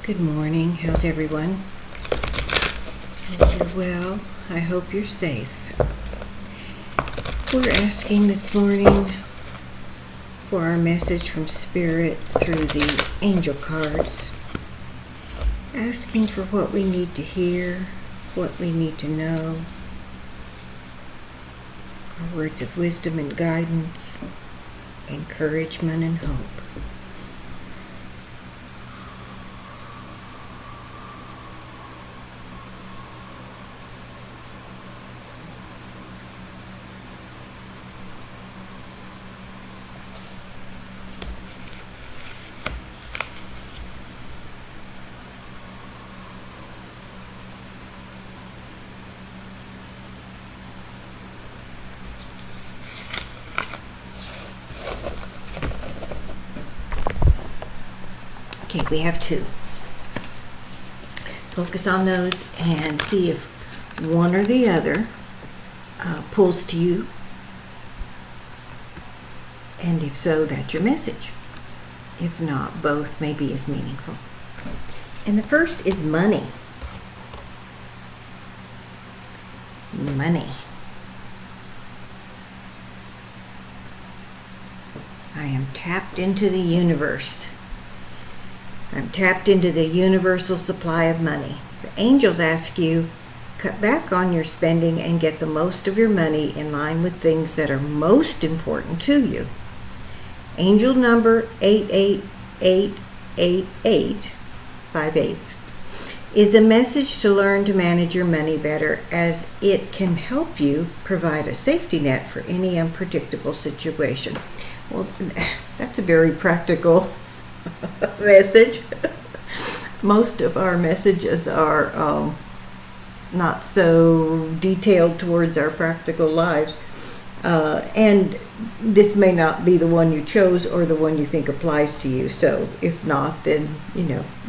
Good morning. How's everyone? Hope you're well. I hope you're safe. We're asking this morning for our message from Spirit through the angel cards. Asking for what we need to hear, what we need to know, our words of wisdom and guidance, encouragement and hope. Okay, we have two. Focus on those and see if one or the other pulls to you. And if so, that's your message. If not, both may be as meaningful. And the first is money. Money. I am tapped into the universe. I'm tapped into the universal supply of money. The angels ask you, cut back on your spending and get the most of your money in line with things that are most important to you. Angel number 88888, 5/8, is a message to learn to manage your money better, as it can help you provide a safety net for any unpredictable situation. Well, that's a very practical message. Most of our messages are not so detailed towards our practical lives, and this may not be the one you chose or the one you think applies to you. So if not, then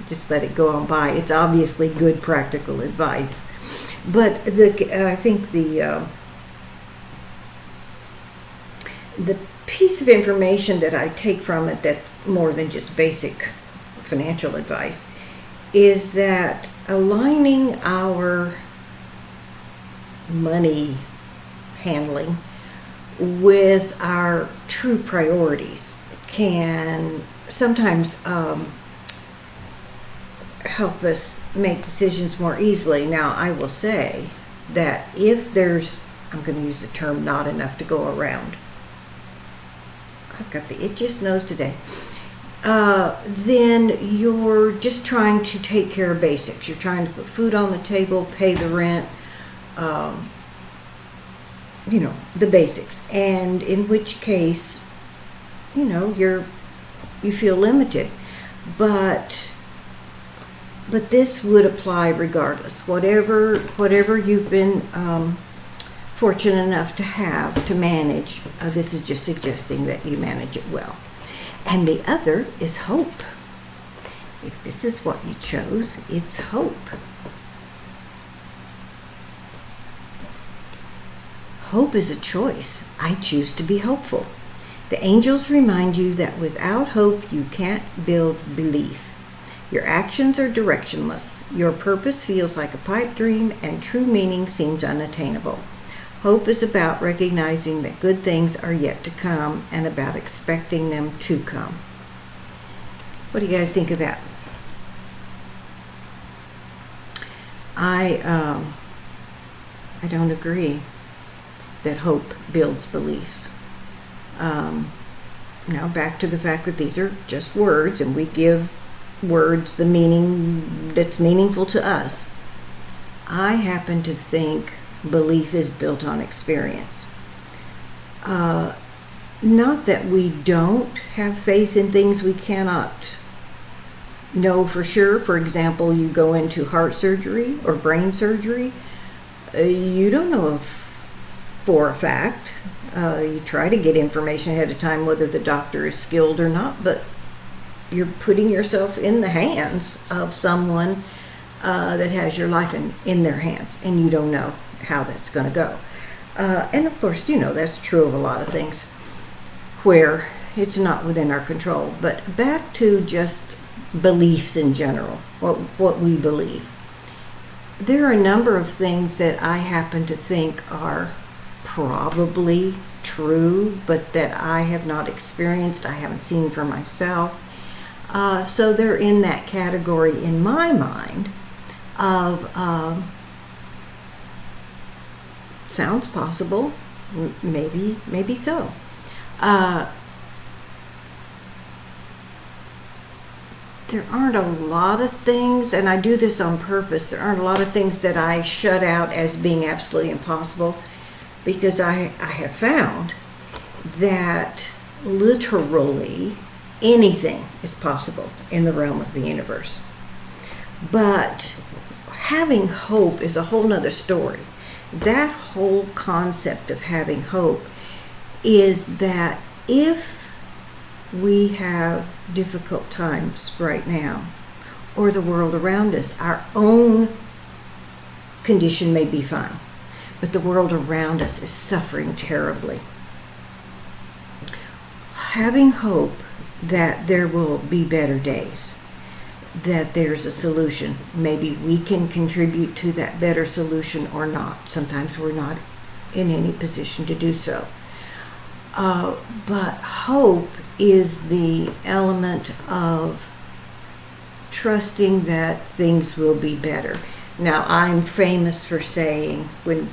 just let it go on by. It's obviously good practical advice, but I think the piece of information that I take from it that's more than just basic financial advice is that aligning our money handling with our true priorities can sometimes help us make decisions more easily. Now, I will say that if there's, I'm going to use the term, not enough to go around. I've got the itchiest nose today. Then you're just trying to take care of basics. You're trying to put food on the table, pay the rent, the basics. And in which case, you feel limited. But this would apply regardless. Whatever you've been fortunate enough to have to manage, this is just suggesting that you manage it well. And the other is hope. If this is what you chose, it's hope. Hope is a choice. I choose to be hopeful. The angels remind you that without hope, you can't build belief. Your actions are directionless. Your purpose feels like a pipe dream, and true meaning seems unattainable. Hope is about recognizing that good things are yet to come and about expecting them to come. What do you guys think of that? I don't agree that hope builds beliefs. Now back to the fact that these are just words, and we give words the meaning that's meaningful to us. I happen to think belief is built on experience. Not that we don't have faith in things we cannot know for sure. For example, you go into heart surgery or brain surgery. You don't know for a fact. You try to get information ahead of time whether the doctor is skilled or not, but you're putting yourself in the hands of someone that has your life in their hands, and you don't know how that's going to go. And of course, that's true of a lot of things where it's not within our control. But back to just beliefs in general, what we believe. There are a number of things that I happen to think are probably true, but that I have not experienced, I haven't seen for myself. So they're in that category in my mind of sounds possible, maybe so. There aren't a lot of things, and I do this on purpose, there aren't a lot of things that I shut out as being absolutely impossible, because I have found that literally anything is possible in the realm of the universe. But having hope is a whole nother story. That whole concept of having hope is that if we have difficult times right now, or the world around us, our own condition may be fine, but the world around us is suffering terribly. Having hope that there will be better days, that there's a solution. Maybe we can contribute to that better solution or not. Sometimes we're not in any position to do so. But hope is the element of trusting that things will be better. Now, I'm famous for saying when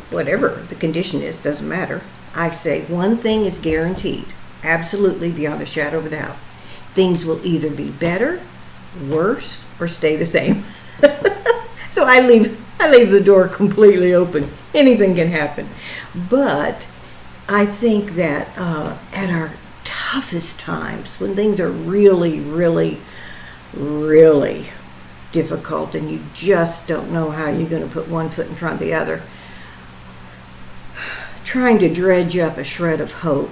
whatever the condition is, doesn't matter, I say one thing is guaranteed, absolutely beyond a shadow of a doubt. Things will either be better, worse, or stay the same. So I leave the door completely open. Anything can happen. But I think that at our toughest times, when things are really, really, really difficult and you just don't know how you're going to put one foot in front of the other, trying to dredge up a shred of hope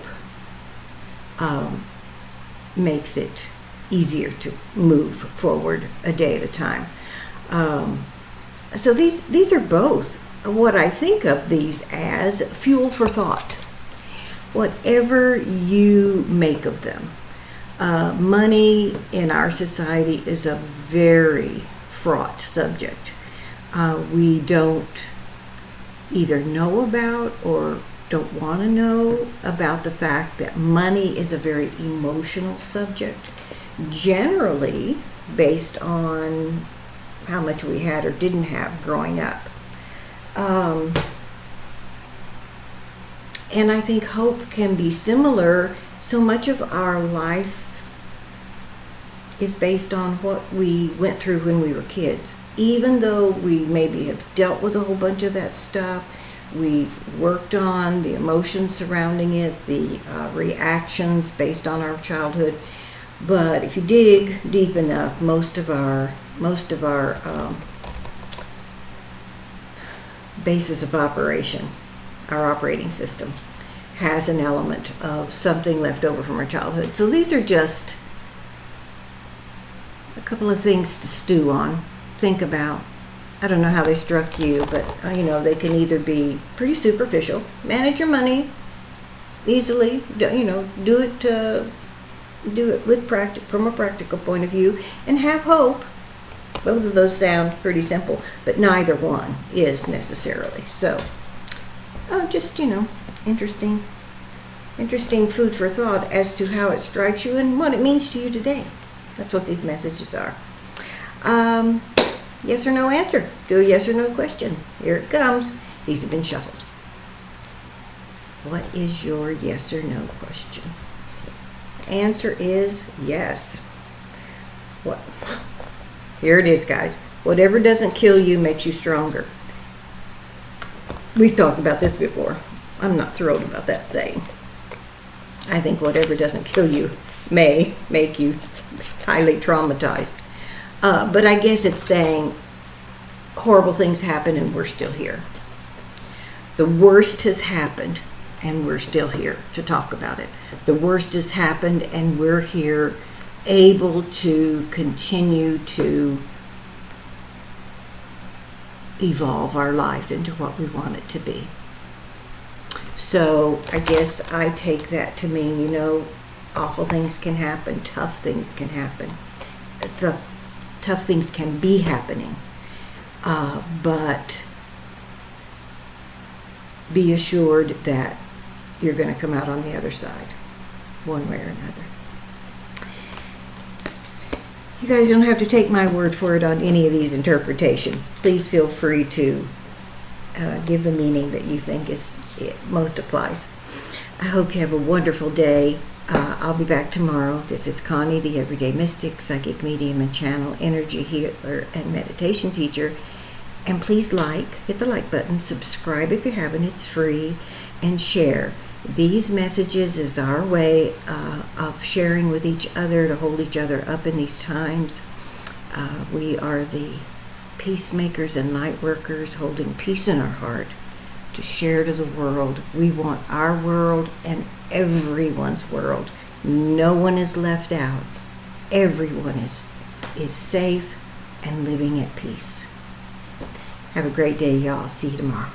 makes it easier to move forward a day at a time. So these are both what I think of these as fuel for thought. Whatever you make of them. Money in our society is a very fraught subject. We don't either know about or don't want to know about the fact that money is a very emotional subject, generally based on how much we had or didn't have growing up. And I think hope can be similar. So much of our life is based on what we went through when we were kids. Even though we maybe have dealt with a whole bunch of that stuff, we've worked on the emotions surrounding it, the reactions based on our childhood. But if you dig deep enough, most of our basis of operation, our operating system, has an element of something left over from our childhood. So these are just a couple of things to stew on, think about. I don't know how they struck you, but they can either be pretty superficial, manage your money easily, do it with from a practical point of view, and have hope. Both of those sound pretty simple, but neither one is necessarily. So, just, interesting food for thought as to how it strikes you and what it means to you today. That's what these messages are. Yes or no answer. Do a yes or no question. Here it comes. These have been shuffled. What is your yes or no question? Answer is yes. What? Here it is, guys. Whatever doesn't kill you makes you stronger. We've talked about this before. I'm not thrilled about that saying. I think whatever doesn't kill you may make you highly traumatized. But I guess it's saying horrible things happen and we're still here. The worst has happened and we're still here to talk about it. The worst has happened and we're here able to continue to evolve our life into what we want it to be. So I guess I take that to mean, awful things can happen, tough things can happen, the tough things can be happening, but be assured that you're going to come out on the other side, one way or another. You guys don't have to take my word for it on any of these interpretations. Please feel free to give the meaning that you think it most applies. I hope you have a wonderful day. I'll be back tomorrow. This is Connie, the Everyday Mystic, Psychic Medium and Channel Energy Healer and Meditation Teacher. And please hit the like button, subscribe if you haven't, it's free, and share. These messages is our way of sharing with each other to hold each other up in these times. We are the peacemakers and light workers holding peace in our heart to share to the world. We want our world and everyone's world. No one is left out. Everyone is safe and living at peace. Have a great day, y'all. See you tomorrow.